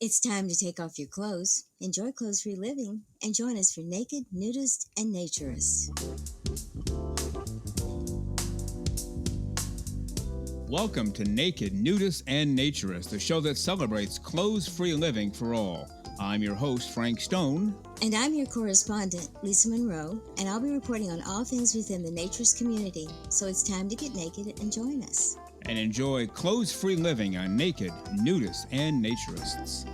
It's time to take off your clothes, enjoy clothes-free living, and join us for Naked, Nudists, and Naturists. Welcome to Naked, Nudists, and Naturists, the show that celebrates clothes-free living for all. I'm your host, Frank Stone. And I'm your correspondent, Lisa Monroe, and I'll be reporting on all things within the Naturist community. So it's time to get naked and join us. And enjoy clothes-free living on Naked, Nudists, and Naturists.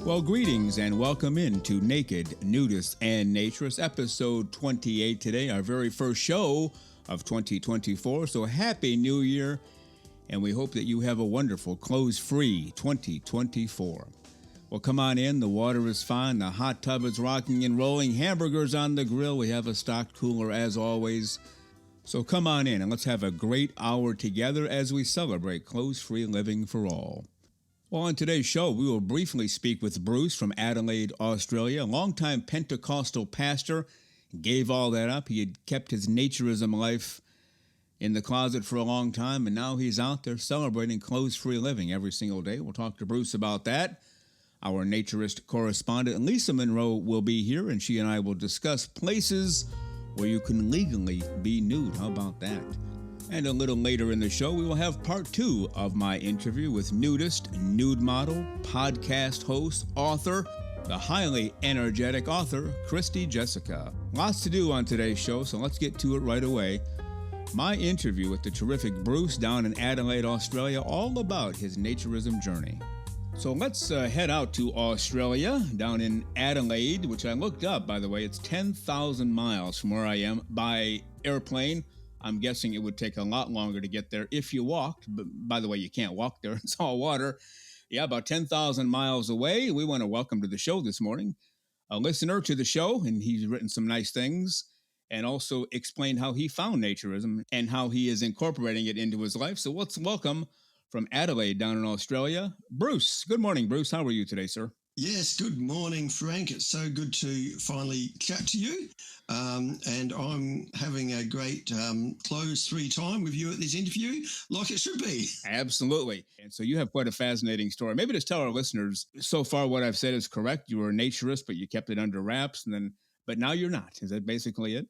Well, greetings and welcome into Naked, Nudists, and Naturists, episode 28 today, our very first show of 2024. So happy New Year, and we hope that you have a wonderful clothes-free 2024. Well, come on in. The water is fine. The hot tub is rocking and rolling. Hamburgers on the grill. We have a stocked cooler as always. So come on in and let's have a great hour together as we celebrate clothes-free living for all. Well, on today's show, we will briefly speak with Bruce from Adelaide, Australia, a longtime Pentecostal pastor. Gave all that up. He had kept his naturism life in the closet for a long time, and now he's out there celebrating clothes-free living every single day. We'll talk to Bruce about that. Our naturist correspondent, Lisa Monroe, will be here, and she and I will discuss places where you can legally be nude. How about that? And a little later in the show, we will have part 2 of my interview with nudist, nude model, podcast host, author, the highly energetic author, Christy Jessica. Lots to do on today's show, so let's get to it right away. My interview with the terrific Bruce down in Adelaide, Australia, all about his naturism journey. So let's head out to Australia, down in Adelaide, which I looked up, by the way. It's 10,000 miles from where I am by airplane. I'm guessing it would take a lot longer to get there if you walked. But by the way, you can't walk there. It's all water. Yeah, about 10,000 miles away. We want to welcome to the show this morning a listener to the show, and he's written some nice things and also explained how he found naturism and how he is incorporating it into his life. So let's welcome from Adelaide down in Australia, Bruce. Good morning, Bruce. How are you today, sir? Yes, good morning, Frank. It's so good to finally chat to you. And I'm having a great clothes-free time with you at this interview, like it should be. Absolutely. And so you have quite a fascinating story. Maybe just tell our listeners, so far what I've said is correct. You were a naturist, but you kept it under wraps, but now you're not. Is that basically it?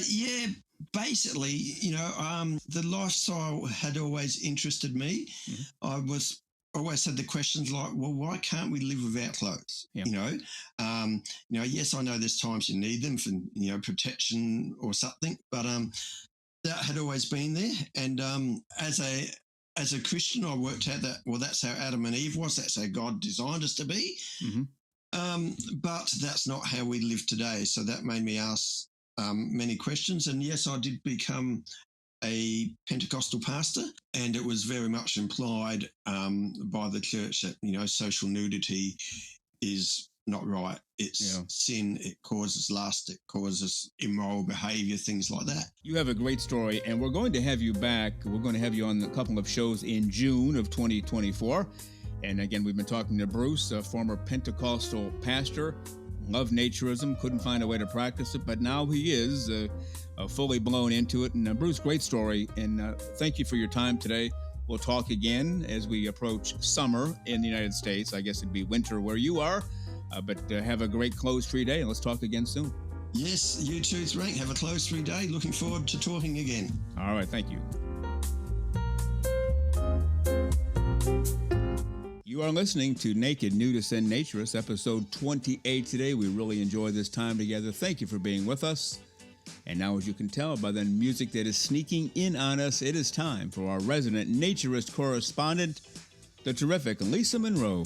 Yeah, basically, the lifestyle had always interested me. Mm-hmm. I always had the questions like, well, why can't we live without clothes? Yeah. Yes, I know there's times you need them for, protection or something, but that had always been there. And as a Christian, I worked out that, well, that's how Adam and Eve was. That's how God designed us to be. Mm-hmm. But that's not how we live today. So that made me ask many questions. And yes, I did become a Pentecostal pastor, and it was very much implied by the church that, social nudity is not right. It's sin. It causes lust. It causes immoral behavior, things like that. You have a great story, and we're going to have you back. We're going to have you on a couple of shows in June of 2024. And again, we've been talking to Bruce, a former Pentecostal pastor, loved naturism, couldn't find a way to practice it, but now he is fully blown into it. And Bruce, great story, and thank you for your time today. We'll talk again as we approach summer in the United States. I guess it'd be winter where you are, but have a great clothes-free day, and let's talk again soon. Yes, you too, Frank. Have a clothes-free day. Looking forward to talking again. All right, thank you. You are listening to Naked, Nudists, and Naturists, episode 28 today. We really enjoy this time together. Thank you for being with us. And now, as you can tell by the music that is sneaking in on us, it is time for our resident naturist correspondent, the terrific Lisa Monroe.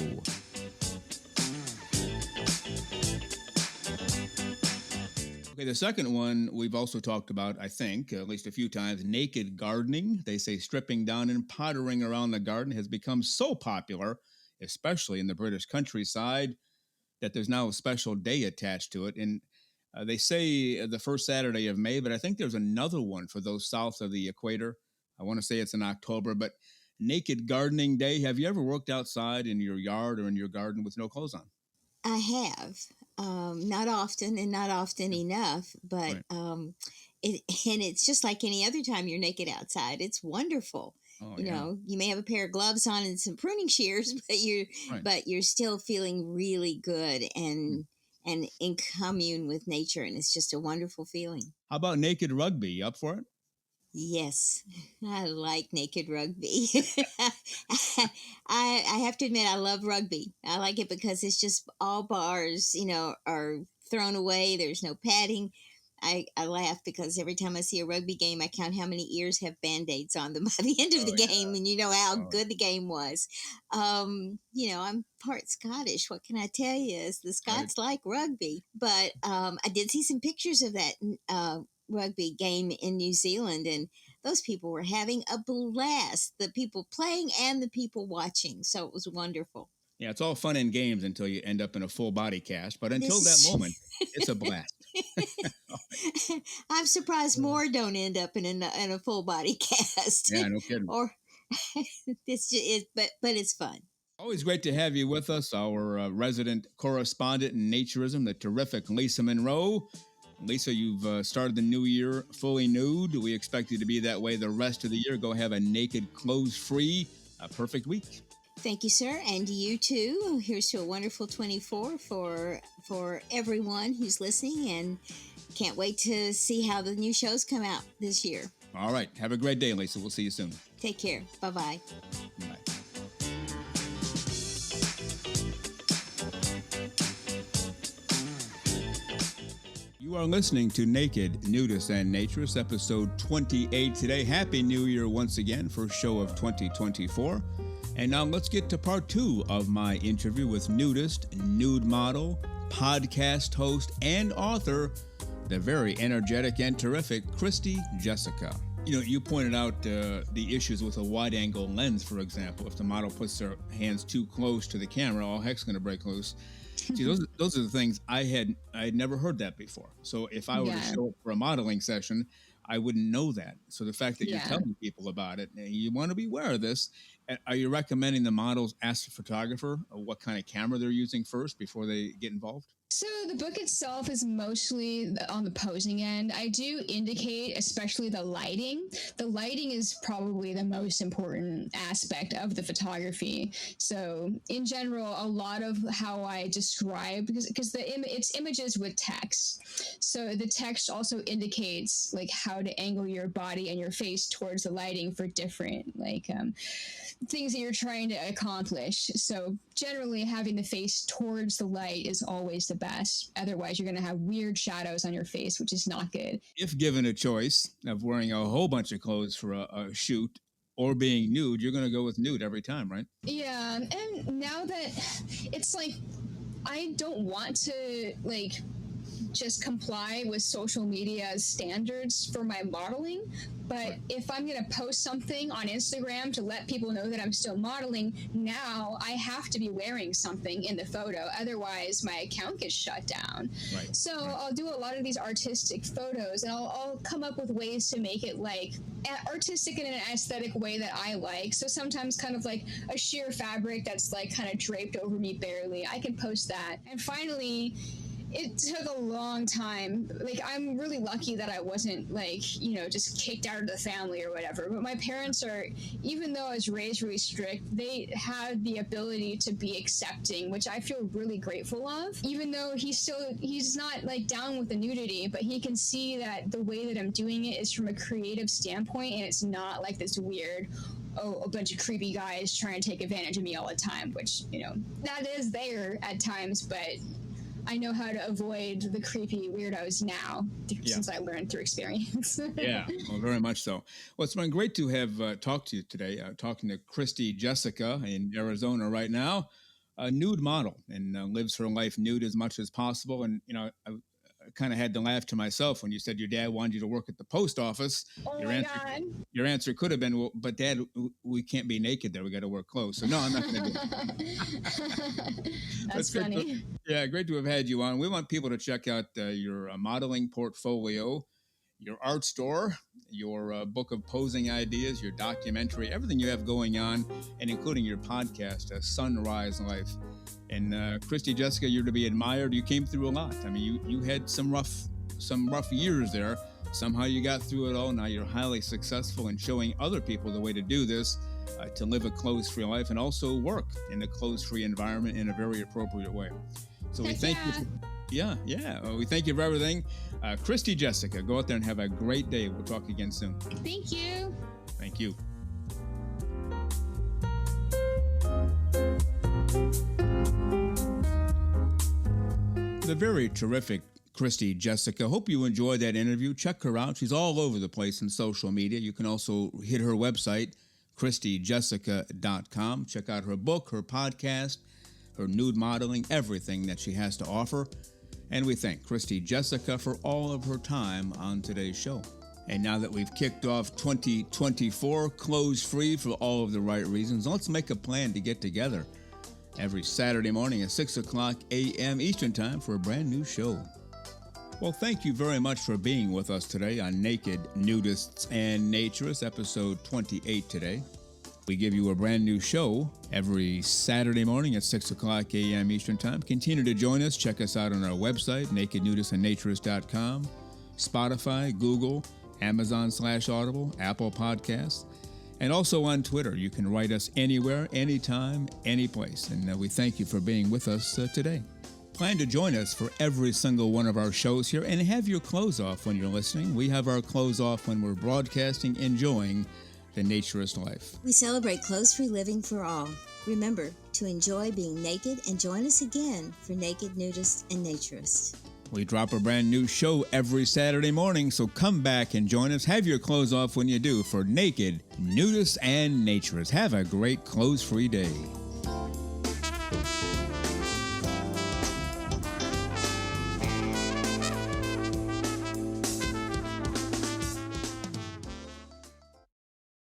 Okay, the second one we've also talked about, I think, at least a few times, naked gardening. They say stripping down and pottering around the garden has become so popular, especially in the British countryside, that there's now a special day attached to it. And they say the first Saturday of May, but I think there's another one for those south of the equator. I want to say it's in October, but Naked Gardening Day. Have you ever worked outside in your yard or in your garden with no clothes on? I have. Not often and not often enough, but and it's just like any other time you're naked outside. It's wonderful. Oh, You yeah. know, you may have a pair of gloves on and some pruning shears, Right. but you're still feeling really good and in commune with nature, and it's just a wonderful feeling. How about naked rugby? You up for it? Yes, I like naked rugby. I have to admit, I love rugby. I like it because it's just all bars, are thrown away. There's no padding. I laugh because every time I see a rugby game, I count how many ears have Band-Aids on them by the end of the Oh, game, and you know how Oh. good the game was. I'm part Scottish. What can I tell you? Is the Scots like rugby? But I did see some pictures of that rugby game in New Zealand, and those people were having a blast. The people playing and the people watching. So it was wonderful. Yeah, it's all fun and games until you end up in a full body cast. But until that This moment, it's a blast. I'm surprised more don't end up in a full body cast. Yeah, no kidding. Or it's just, but it's fun. Always great to have you with us, our resident correspondent in naturism, the terrific Lisa Monroe. Lisa, you've started the new year fully nude. We expect you to be that way the rest of the year. Go have a naked, clothes-free, perfect week. Thank you, sir, and you too. Here's to a wonderful 24 for everyone who's listening, and can't wait to see how the new shows come out this year. All right. Have a great day, Lisa. We'll see you soon. Take care. Bye-bye. Bye. You are listening to Naked, Nudists, and Naturists, episode 28 today. Happy New Year once again, first show of 2024. And now let's get to part 2 of my interview with nudist, nude model, podcast host, and author, the very energetic and terrific Christy Jessica. You know, you pointed out the issues with a wide-angle lens, for example. If the model puts their hands too close to the camera, all heck's going to break loose. See, those are the things I had never heard that before. So if I were to show up for a modeling session, I wouldn't know that. So the fact that you're telling people about it, you want to be aware of this. Are you recommending the models ask the photographer what kind of camera they're using first before they get involved? So the book itself is mostly on the posing end. I do indicate, especially the lighting. The lighting is probably the most important aspect of the photography. So in general, a lot of how I describe, because it's images with text. So the text also indicates like how to angle your body and your face towards the lighting for different things that you're trying to accomplish. So generally having the face towards the light is always the best. Otherwise, you're going to have weird shadows on your face, which is not good. If given a choice of wearing a whole bunch of clothes for a shoot or being nude, you're going to go with nude every time, right? Yeah. And now that it's like, I don't want to just comply with social media standards for my modeling. But if I'm going to post something on Instagram to let people know that I'm still modeling, now I have to be wearing something in the photo. Otherwise, my account gets shut down. Right. So I'll do a lot of these artistic photos, and I'll come up with ways to make it like artistic in an aesthetic way that I like. So sometimes kind of like a sheer fabric that's like kind of draped over me barely. I can post that. And finally, it took a long time. Like, I'm really lucky that I wasn't, just kicked out of the family or whatever. But my parents are, even though I was raised really strict, they had the ability to be accepting, which I feel really grateful of. Even though he's not, down with the nudity, but he can see that the way that I'm doing it is from a creative standpoint, and it's not like this weird, a bunch of creepy guys trying to take advantage of me all the time, which, that is there at times, but I know how to avoid the creepy weirdos now since I learned through experience. Yeah, well, very much so. Well, it's been great to have talked to you today, talking to Christy Jessica in Arizona right now, a nude model, and lives her life nude as much as possible. And, I kind of had to laugh to myself when you said your dad wanted you to work at the post office. Oh, God. Your answer could have been, well, but Dad, we can't be naked there. We got to wear clothes. So, no, I'm not going to do it. That's funny. Great to have had you on. We want people to check out your modeling portfolio, your art store, your book of posing ideas, your documentary, everything you have going on, and including your podcast, Sunrise Life. And Christy Jessica, you're to be admired. You came through a lot. I mean, you had some rough years there. somehow you got through it all. Now you're highly successful in showing other people the way to do this, to live a clothes-free life and also work in a clothes-free environment in a very appropriate way. So we thank you. We thank you for everything. Christy Jessica, go out there and have a great day. We'll talk again soon. Thank you. Thank you. The very terrific Christy Jessica. Hope you enjoyed that interview. Check her out. She's all over the place in social media. You can also hit her website, KRISTYJESSICA.com. Check out her book, her podcast, her nude modeling, everything that she has to offer. And we thank Christy Jessica for all of her time on today's show. And now that we've kicked off 2024 clothes-free for all of the right reasons, let's make a plan to get together every Saturday morning at 6 o'clock a.m. Eastern Time for a brand new show. Well, thank you very much for being with us today on Naked Nudists and Naturists, episode 28 today. We give you a brand new show every Saturday morning at 6 o'clock a.m. Eastern Time. Continue to join us. Check us out on our website, nakednudistandnaturist.com, Spotify, Google, Amazon/Audible, Apple Podcasts, and also on Twitter. You can write us anywhere, anytime, any place. And we thank you for being with us today. Plan to join us for every single one of our shows here and have your clothes off when you're listening. We have our clothes off when we're broadcasting, enjoying the naturist life. We celebrate clothes-free living for all. Remember to enjoy being naked and join us again for Naked Nudists and Naturists. We drop a brand new show every Saturday morning, so come back and join us. Have your clothes off when you do for Naked Nudists and Naturists. Have a great clothes-free day.